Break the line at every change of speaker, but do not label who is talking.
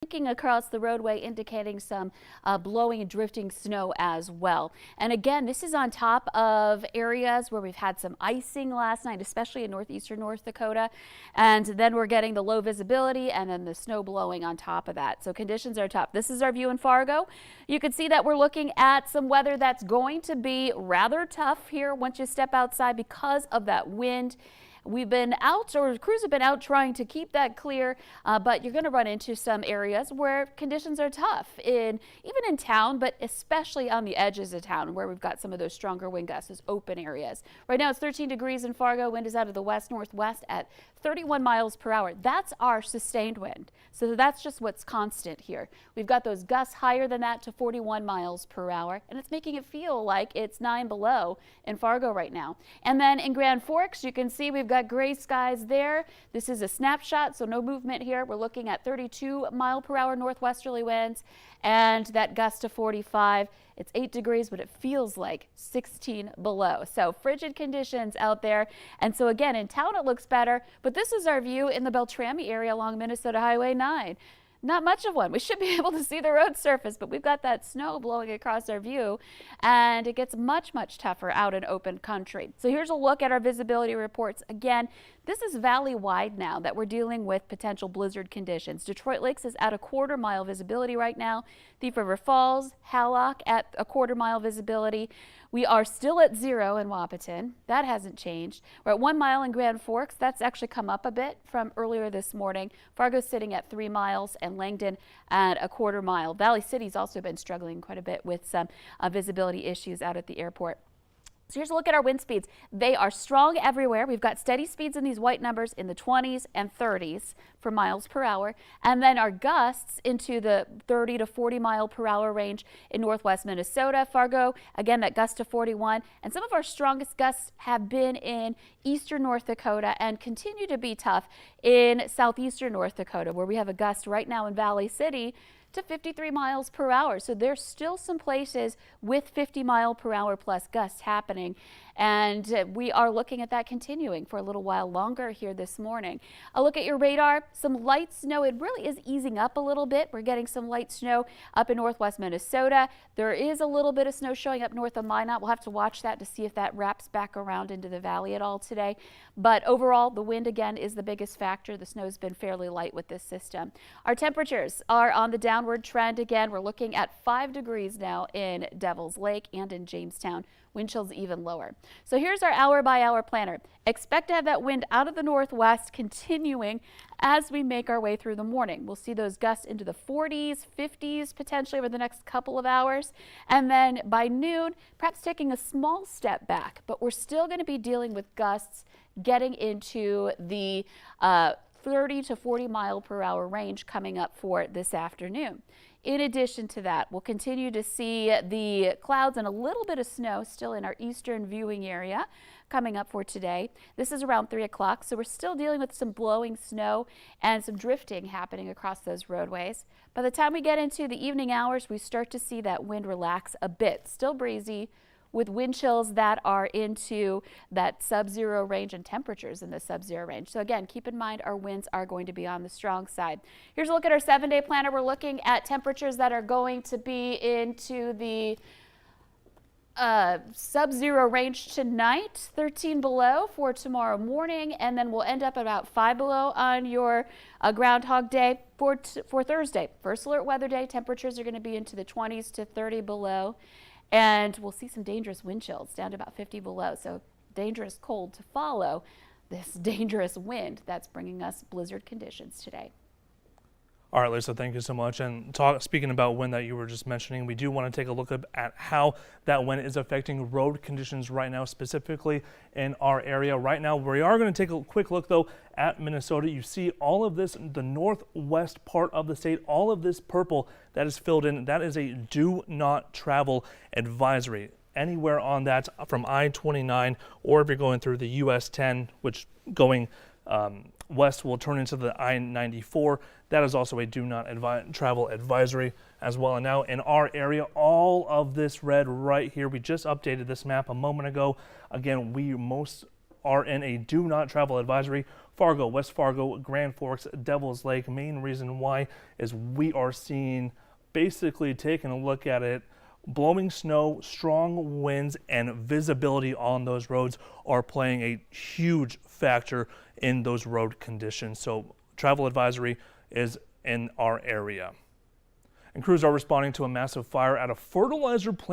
across the roadway, indicating some blowing and drifting snow as well. And again, this is on top of areas where we've had some icing last night, especially in northeastern North Dakota. And then we're getting the low visibility and then the snow blowing on top of that. So conditions are tough. This is our view in Fargo. You can see that we're looking at some weather that's going to be rather tough here once you step outside because of that wind. We've been out, or crews have been out trying to keep that clear, but you're going to run into some areas where conditions are tough, even in town, but especially on the edges of town where we've got some of those stronger wind gusts, those open areas. Right now it's 13 degrees in Fargo. Wind is out of the west-northwest at 31 miles per hour. That's our sustained wind. So that's just what's constant here. We've got those gusts higher than that to 41 miles per hour, and it's making it feel like it's 9 below in Fargo right now. And then in Grand Forks, you can see we've got gray skies there. This is a snapshot, so no movement here. We're looking at 32 mile per hour northwesterly winds and that gust to 45. It's 8 degrees, but it feels like 16 below. So frigid conditions out there. And so again, in town it looks better, but this is our view in the Beltrami area along Minnesota Highway 9. Not much of one. We should be able to see the road surface, but we've got that snow blowing across our view, and it gets much, much tougher out in open country. So here's a look at our visibility reports. Again, this is valley-wide now that we're dealing with potential blizzard conditions. Detroit Lakes is at a quarter-mile visibility right now. Thief River Falls, Hallock at a quarter-mile visibility. We are still at 0 in Wahpeton. That hasn't changed. We're at 1 mile in Grand Forks. That's actually come up a bit from earlier this morning. Fargo's sitting at 3 miles and Langdon at a quarter mile. Valley City's also been struggling quite a bit with some visibility issues out at the airport. So here's a look at our wind speeds. They are strong everywhere. We've got steady speeds in these white numbers in the 20s and 30s for miles per hour. And then our gusts into the 30 to 40 mile per hour range in northwest Minnesota. Fargo, again, that gust to 41. And some of our strongest gusts have been in eastern North Dakota and continue to be tough in southeastern North Dakota, where we have a gust right now in Valley City to 53 miles per hour. So there's still some places with 50 mile per hour plus gusts happening. And we are looking at that continuing for a little while longer here this morning. A look at your radar, some light snow. It really is easing up a little bit. We're getting some light snow up in northwest Minnesota. There is a little bit of snow showing up north of Minot. We'll have to watch that to see if that wraps back around into the valley at all today. But overall, the wind again is the biggest factor. The snow's been fairly light with this system. Our temperatures are on the downward trend again. We're looking at 5 degrees now in Devil's Lake and in Jamestown. Wind chills even lower. So here's our hour-by-hour planner. Expect to have that wind out of the northwest continuing as we make our way through the morning. We'll see those gusts into the 40s, 50s potentially over the next couple of hours. And then by noon, perhaps taking a small step back, but we're still going to be dealing with gusts getting into the 30 to 40 mile per hour range coming up for this afternoon. In addition to that, we'll continue to see the clouds and a little bit of snow still in our eastern viewing area coming up for today. This is around 3 o'clock, so we're still dealing with some blowing snow and some drifting happening across those roadways. By the time we get into the evening hours, we start to see that wind relax a bit. Still breezy, with wind chills that are into that sub-zero range and temperatures in the sub-zero range. So again, keep in mind our winds are going to be on the strong side. Here's a look at our 7-day planner. We're looking at temperatures that are going to be into the sub-zero range tonight, 13 below for tomorrow morning, and then we'll end up about 5 below on your Groundhog Day for Thursday. First alert weather day, temperatures are going to be into the 20s to 30 below. And we'll see some dangerous wind chills down to about 50 below. So dangerous cold to follow this dangerous wind that's bringing us blizzard conditions today.
All right, Lisa, thank you so much. And speaking about wind that you were just mentioning, we do want to take a look at how that wind is affecting road conditions right now, specifically in our area. Right now, we are going to take a quick look, though, at Minnesota. You see all of this, the northwest part of the state, all of this purple that is filled in. That is a do not travel advisory. Anywhere on that from I-29, or if you're going through the US 10, which going west will turn into the I-94. That is also a do not travel advisory as well. And now in our area, all of this red right here, we just updated this map a moment ago. Again, we most are in a do not travel advisory Fargo, West Fargo, Grand Forks, Devil's Lake. Main reason why is we are seeing, basically taking a look at it, blowing snow, strong winds, and visibility on those roads are playing a huge factor in those road conditions. So travel advisory is in our area. And crews are responding to a massive fire at a fertilizer plant